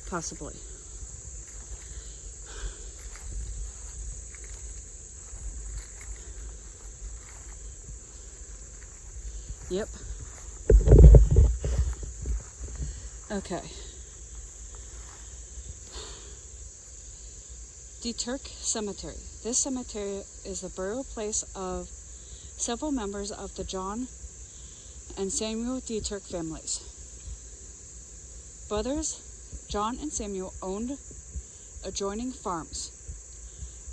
possibly. Yep. Okay. Dietrich Cemetery. This cemetery is the burial place of several members of the John and Samuel Dietrich families. Brothers John and Samuel owned adjoining farms.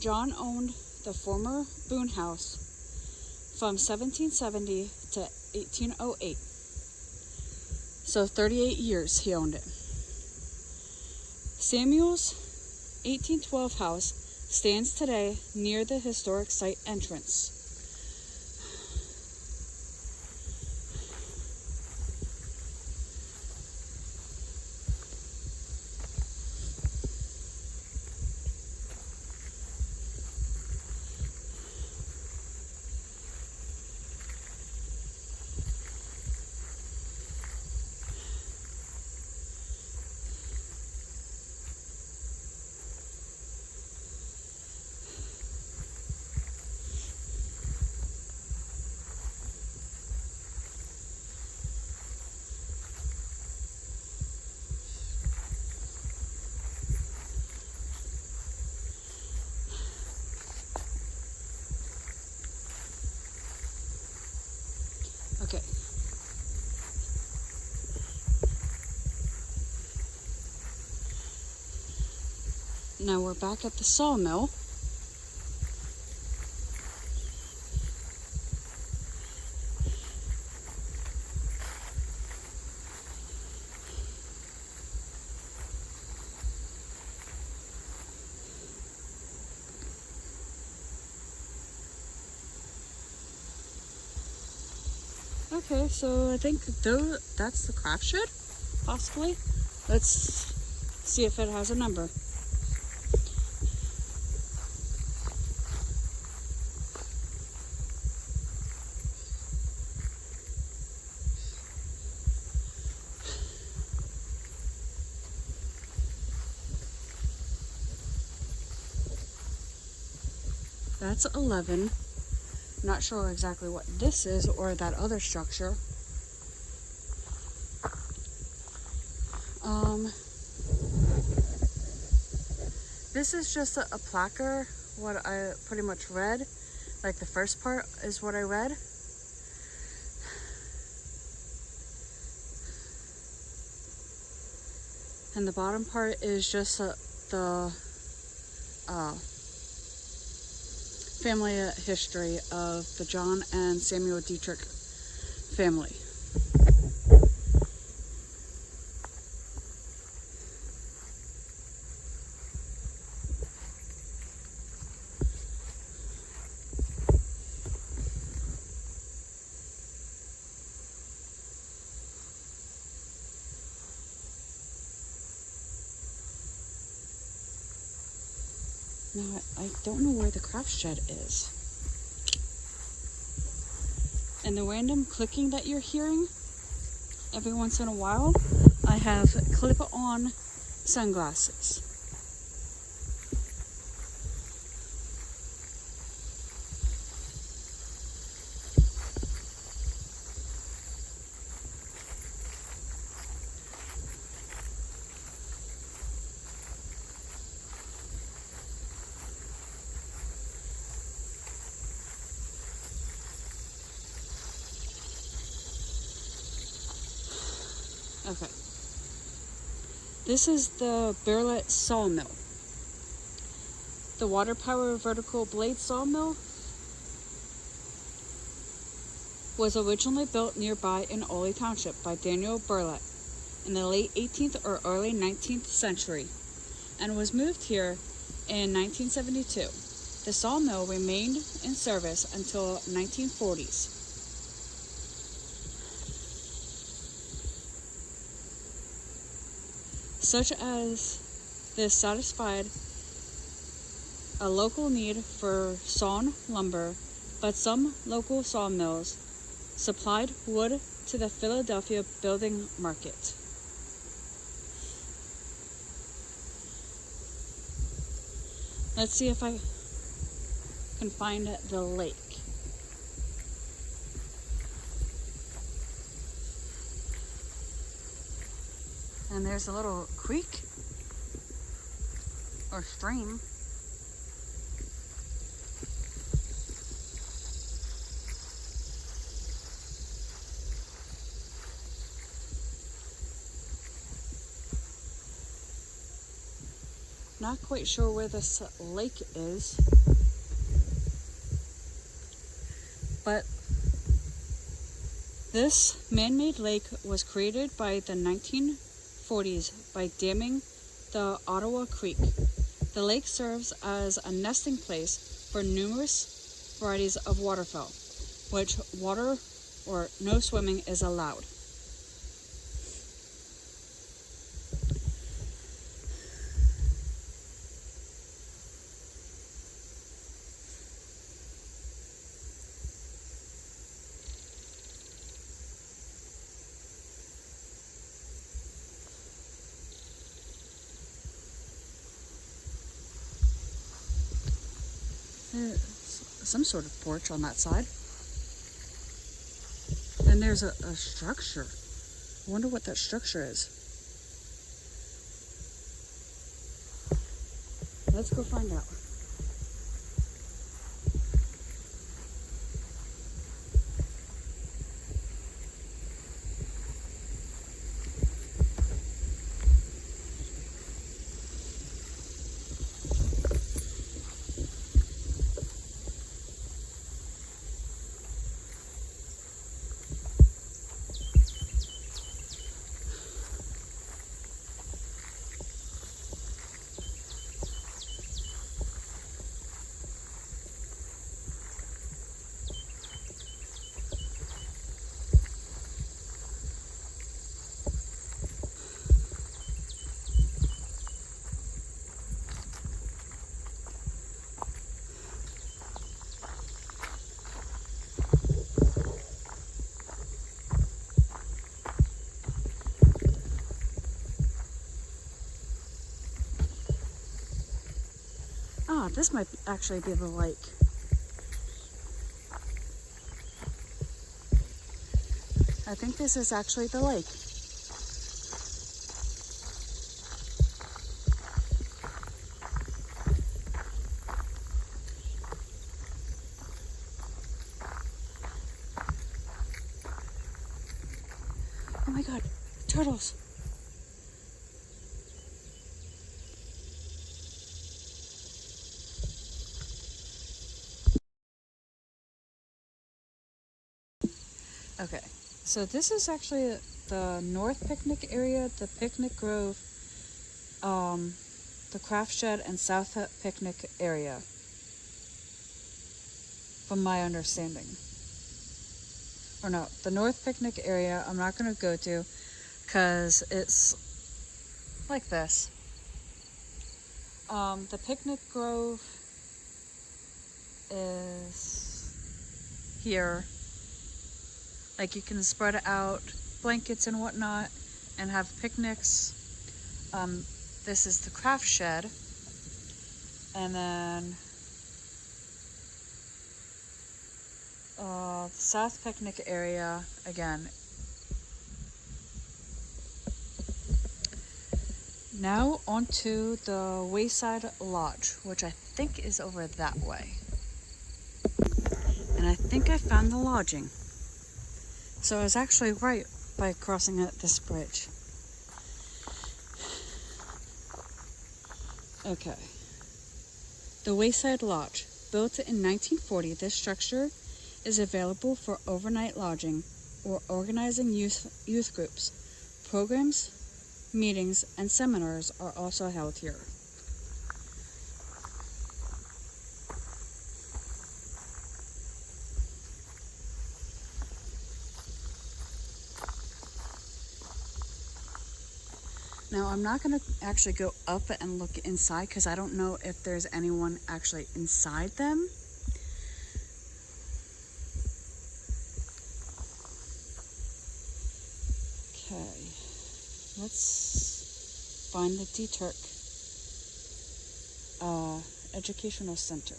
John owned the former Boone house from 1770 to 1808. So 38 years he owned it. Samuel's 1812 house stands today near the historic site entrance. Okay. Now we're back at the sawmill. Okay, so I think that's the craft shed, possibly. Let's see if it has a number. That's 11. Not sure exactly what this is or that other structure. This is just a placard, what I pretty much read. Like the first part is what I read. And the bottom part is just the family history of the John and Samuel Dietrich family. Now, I don't know where the craft shed is. And the random clicking that you're hearing every once in a while, I have clip-on sunglasses. Okay. This is the Burlet Sawmill. The water power vertical blade sawmill was originally built nearby in Oley Township by Daniel Burlet in the late 18th or early 19th century and was moved here in 1972. The sawmill remained in service until 1940s. Such as this satisfied a local need for sawn lumber, but some local sawmills supplied wood to the Philadelphia building market. Let's see if I can find the lake. And there's a little creek or stream. Not quite sure where this lake is, but this man-made lake was created by the 1940s by damming the Ottawa Creek. The lake serves as a nesting place for numerous varieties of waterfowl, which water or no swimming is allowed. There's some sort of porch on that side. And there's a structure. I wonder what that structure is. Let's go find out. Ah, this might actually be the lake. I think this is actually the lake. Oh my god, turtles. Okay, so this is actually the North Picnic area, the Picnic Grove, the Craft Shed, and South Picnic area, from my understanding. Or no, the North Picnic area I'm not going to go to because it's like this. The Picnic Grove is here. Like, you can spread out blankets and whatnot and have picnics. This is the Craft Shed. And then the South Picnic area again. Now onto the Wayside Lodge, which I think is over that way. And I think I found the lodging. So I was actually right by crossing this bridge. Okay. The Wayside Lodge. Built in 1940, this structure is available for overnight lodging or organizing youth groups. Programs, meetings, and seminars are also held here. Now, I'm not going to actually go up and look inside because I don't know if there's anyone actually inside them. Okay, let's find the D-Turk Educational Center.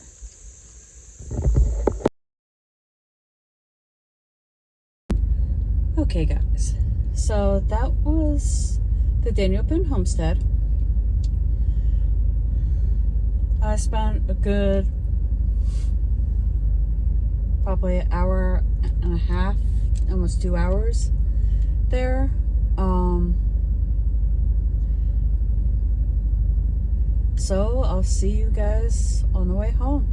Okay, guys, so that was the Daniel Boone Homestead. I spent a good probably an hour and a half, almost 2 hours there. So I'll see you guys on the way home.